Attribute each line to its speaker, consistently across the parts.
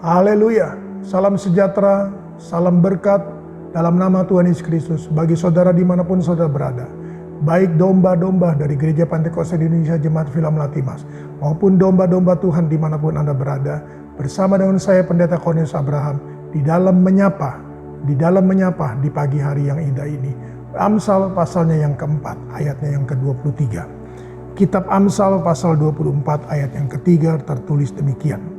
Speaker 1: Haleluya. Salam sejahtera, salam berkat dalam nama Tuhan Yesus Kristus bagi saudara dimanapun saudara berada. Baik domba-domba dari Gereja Pantekosta Indonesia Jemaat Villa Melati Mas, maupun domba-domba Tuhan dimanapun Anda berada, bersama dengan saya Pendeta Cornelius Abraham di dalam menyapa di pagi hari yang indah ini. Amsal pasalnya yang keempat, ayatnya yang ke-23. Kitab Amsal pasal 24 ayat yang ketiga tertulis demikian.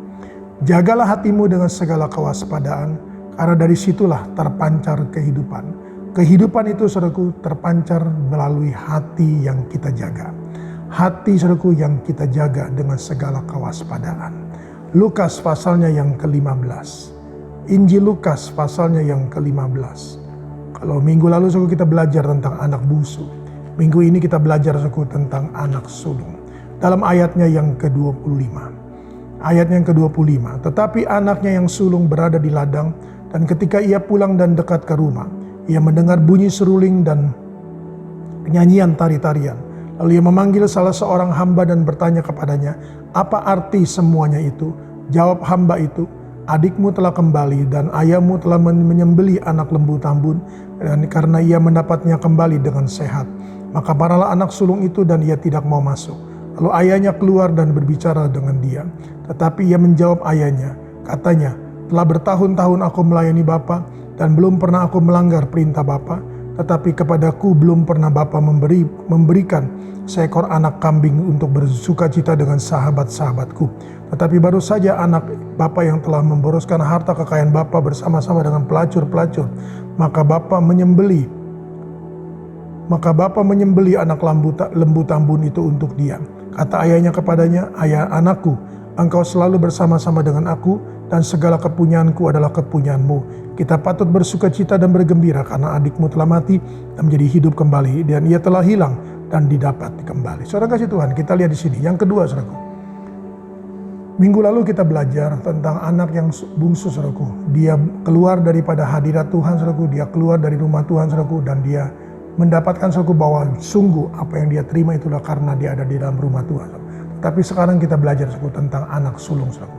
Speaker 1: Jagalah hatimu dengan segala kewaspadaan, karena dari situlah terpancar kehidupan. Kehidupan itu saudaraku terpancar melalui hati yang kita jaga. Hati saudaraku yang kita jaga dengan segala kewaspadaan. Lukas pasalnya yang ke-15. Injil Lukas pasalnya yang ke-15. Kalau minggu lalu saudaraku kita belajar tentang anak bungsu. Minggu ini kita belajar saudaraku tentang anak sulung. Dalam ayatnya yang ke-25. Ayat yang ke-25. Tetapi anaknya yang sulung berada di ladang, dan ketika ia pulang dan dekat ke rumah, ia mendengar bunyi seruling dan nyanyian tari-tarian. Lalu ia memanggil salah seorang hamba dan bertanya kepadanya, "Apa arti semuanya itu?" Jawab hamba itu, "Adikmu telah kembali dan ayahmu telah menyembelih anak lembu tambun, dan karena ia mendapatnya kembali dengan sehat, maka marahlah anak sulung itu dan ia tidak mau masuk. Lalu ayahnya keluar dan berbicara dengan dia. Tetapi ia menjawab ayahnya, katanya, 'Telah bertahun-tahun aku melayani Bapa, dan belum pernah aku melanggar perintah Bapa, tetapi kepadaku belum pernah Bapa memberikan seekor anak kambing untuk bersukacita dengan sahabat-sahabatku. Tetapi baru saja anak Bapa yang telah memboroskan harta kekayaan Bapa bersama-sama dengan pelacur-pelacur, maka Bapa menyembelih anak lembu tambun itu untuk dia.' Kata ayahnya kepadanya, 'Ayah anakku, engkau selalu bersama-sama dengan aku, dan segala kepunyaanku adalah kepunyaanmu. Kita patut bersukacita dan bergembira karena adikmu telah mati dan menjadi hidup kembali, dan ia telah hilang dan didapat kembali.'" Saudara kasih Tuhan, kita lihat di sini. Yang kedua, saudaraku. Minggu lalu kita belajar tentang anak yang bungsu, saudaraku. Dia keluar daripada hadirat Tuhan, saudaraku. Dia keluar dari rumah Tuhan, saudaraku, dan dia mendapatkan, saudaraku, bahwa sungguh apa yang dia terima itulah karena dia ada di dalam rumah Tuhan. Tapi sekarang kita belajar, saudaraku, tentang anak sulung, saudaraku.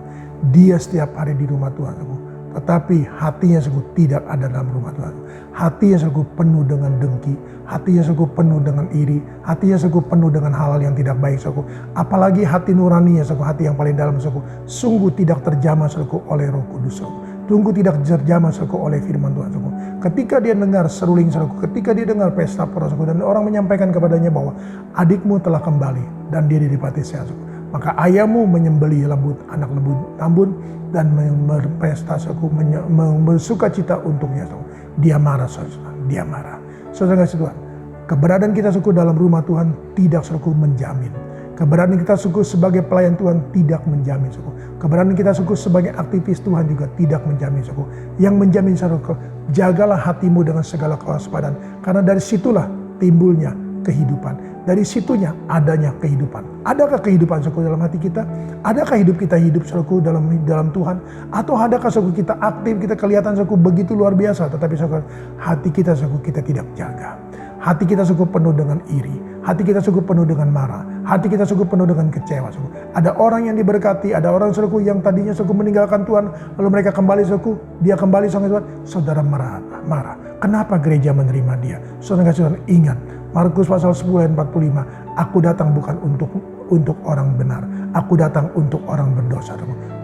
Speaker 1: Dia setiap hari di rumah Tuhan, saudaraku, tetapi hatinya saudaraku tidak ada dalam rumah Tuhan. Hatinya saudaraku penuh dengan dengki, hatinya saudaraku penuh dengan iri, hatinya saudaraku penuh dengan hal-hal yang tidak baik, saudaraku. Apalagi hati nuraninya, saudaraku, hati yang paling dalam, saudaraku, sungguh tidak terjamah, saudaraku, oleh Roh Kudus, saudaraku. Sungguh tidak terjamah, saudaraku, oleh firman Tuhan, saudaraku. Ketika dia dengar seruling, saudaraku, ketika dia dengar pesta pora, saudaraku, dan orang menyampaikan kepadanya bahwa adikmu telah kembali dan dia didapati sehat, saudaraku, maka ayahmu menyembelih anak lembu tambun dan berpesta, saudaraku, bersukacita untuknya, saudaraku. Dia marah, saudara. Dia marah. Saudara kasih Tuhan, keberadaan kita, saudaraku, dalam rumah Tuhan tidak, saudaraku, menjamin. Keberadaan kita, saudaraku, sebagai pelayan Tuhan tidak menjamin, saudaraku. Keberadaan kita, saudaraku, sebagai aktivis Tuhan juga tidak menjamin, saudaraku. Yang menjamin, saudaraku, jagalah hatimu dengan segala kewaspadaan, karena dari situlah timbulnya kehidupan. Dari situnya adanya kehidupan. Adakah kehidupan, saudaraku, dalam hati kita? Adakah hidup kita saudaraku, dalam Tuhan? Atau adakah, saudaraku, kita aktif, kita kelihatan, saudaraku, begitu luar biasa, tetapi, saudaraku, hati kita, saudaraku, kita tidak jaga. Hati kita, saudaraku, penuh dengan iri. Hati kita, saudaraku, penuh dengan marah. Hati kita, saudaraku, penuh dengan kecewa, saudaraku. Ada orang yang diberkati, ada orang, saudaraku, yang tadinya, saudaraku, meninggalkan Tuhan, lalu mereka kembali, saudaraku, dia kembali sama Tuhan, saudara marah. Kenapa gereja menerima dia? Saudara kasih Tuhan, ingat Markus pasal 10 ayat 45, aku datang bukan untuk orang benar, aku datang untuk orang berdosa.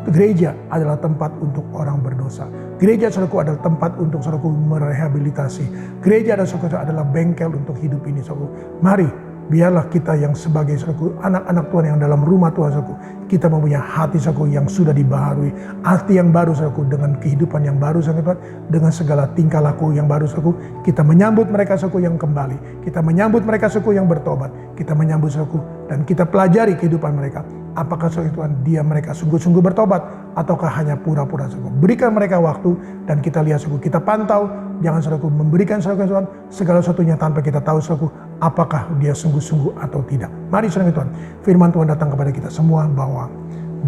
Speaker 1: Gereja adalah tempat untuk orang berdosa. Gereja, saudaraku, adalah tempat untuk, saudaraku, merehabilitasi. Gereja adalah bengkel untuk hidup ini, saudaraku. Mari, biarlah kita yang sebagai, saudaraku, anak-anak Tuhan yang dalam rumah Tuhan, saudaraku, kita mempunyai hati, saudaraku, yang sudah dibaharui. Hati yang baru, saudaraku, dengan kehidupan yang baru, saudaraku, dengan segala tingkah laku yang baru, saudaraku. Kita menyambut mereka, saudaraku, yang kembali. Kita menyambut mereka, saudaraku, yang bertobat. Kita menyambut, saudaraku, dan kita pelajari kehidupan mereka. Apakah, saudara Tuhan, mereka sungguh-sungguh bertobat, ataukah hanya pura-pura, saudaraku. Berikan mereka waktu, dan kita lihat, saudaraku, kita pantau. Jangan, saudaraku, memberikan, saudara Tuhan, segala sesuatunya tanpa kita tahu, saudaraku, apakah dia sungguh-sungguh atau tidak. Mari, saudara Tuhan, firman Tuhan datang kepada kita semua bahwa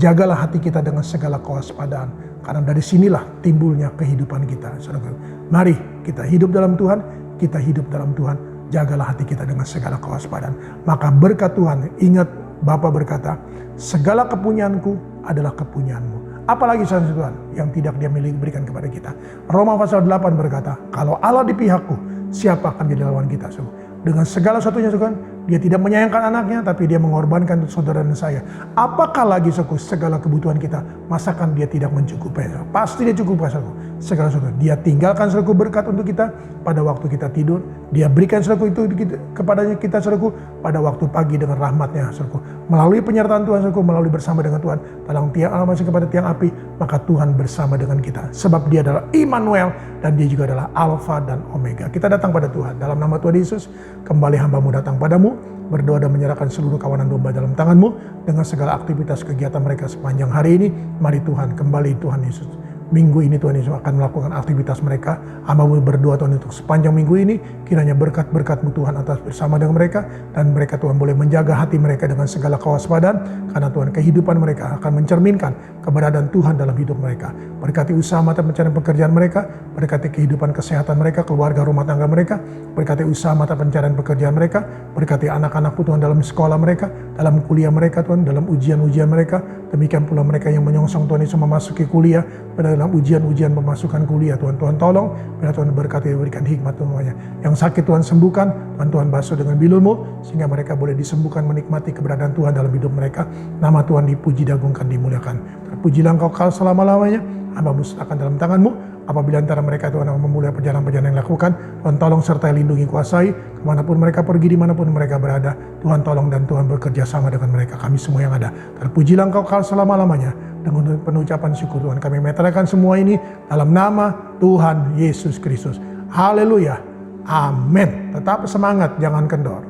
Speaker 1: jagalah hati kita dengan segala kewaspadaan, karena dari sinilah timbulnya kehidupan kita, saudara. Mari kita hidup dalam Tuhan, kita hidup dalam Tuhan. Jagalah hati kita dengan segala kewaspadaan. Maka berkat Tuhan, ingat Bapa berkata, segala kepunyaanku adalah kepunyaanmu. Apalagi Tuhan yang tidak dia miliki berikan kepada kita. Roma pasal 8 berkata, kalau Allah di pihakku, siapa akan jadi lawan kita? Dengan segala satunya Tuhan, dia tidak menyayangkan anaknya, tapi dia mengorbankan untuk saudara dan saya. Apakah lagi segala kebutuhan kita, masakan dia tidak mencukupi? Pasti dia cukup segala sesuatu. Dia tinggalkan berkat untuk kita pada waktu kita tidur. Dia berikan itu kepadanya kita pada waktu pagi dengan rahmatnya melalui penyertaan Tuhan melalui bersama dengan Tuhan dalam tiang alam masih kepada tiang api, maka Tuhan bersama dengan kita. Sebab dia adalah Immanuel dan dia juga adalah Alfa dan Omega. Kita datang pada Tuhan dalam nama Tuhan Yesus. Kembali hamba-Mu datang padamu, berdoa dan menyerahkan seluruh kawanan domba dalam tangan-Mu dengan segala aktivitas kegiatan mereka sepanjang hari ini. Mari Tuhan, kembali Tuhan Yesus. Minggu ini Tuhan Yesus akan melakukan aktivitas mereka. Hamba-Mu berdoa Tuhan untuk sepanjang minggu ini, kiranya berkat-berkat-Mu Tuhan atas bersama dengan mereka, dan mereka Tuhan boleh menjaga hati mereka dengan segala kewaspadaan, karena Tuhan kehidupan mereka akan mencerminkan keberadaan Tuhan dalam hidup mereka. Berkati usaha mata pencarian pekerjaan mereka, berkati kehidupan kesehatan mereka, keluarga rumah tangga mereka, berkati usaha mata pencarian pekerjaan mereka, berkati anak-anak-Mu Tuhan dalam sekolah mereka, dalam kuliah mereka Tuhan, dalam ujian-ujian mereka. Demikian pula mereka yang menyongsong Tuhan Yesus memasuki kuliah, dalam ujian-ujian pemasukan kuliah Tuhan tolong, biar Tuhan berkati, berikan hikmat semuanya. Yang sakit Tuhan sembuhkan, Tuhan basuh dengan bilur-Mu, sehingga mereka boleh disembuhkan menikmati keberadaan Tuhan dalam hidup mereka. Nama Tuhan dipuji, diagungkan, dimuliakan. Terpujilah Engkau kal selama-lamanya. Hamba-Mu serahkan dalam tangan-Mu. Apabila antara mereka Tuhan akan memulai perjalanan-perjalanan yang dilakukan, Tuhan tolong sertai lindungi kuasai, kemanapun mereka pergi, dimanapun mereka berada, Tuhan tolong dan Tuhan bekerja sama dengan mereka, kami semua yang ada. Terpujilah Engkau kal selama-lamanya. Dengan penuh ucapan syukur Tuhan, kami meteraikan semua ini dalam nama Tuhan Yesus Kristus. Haleluya. Amin. Tetap semangat, jangan kendor.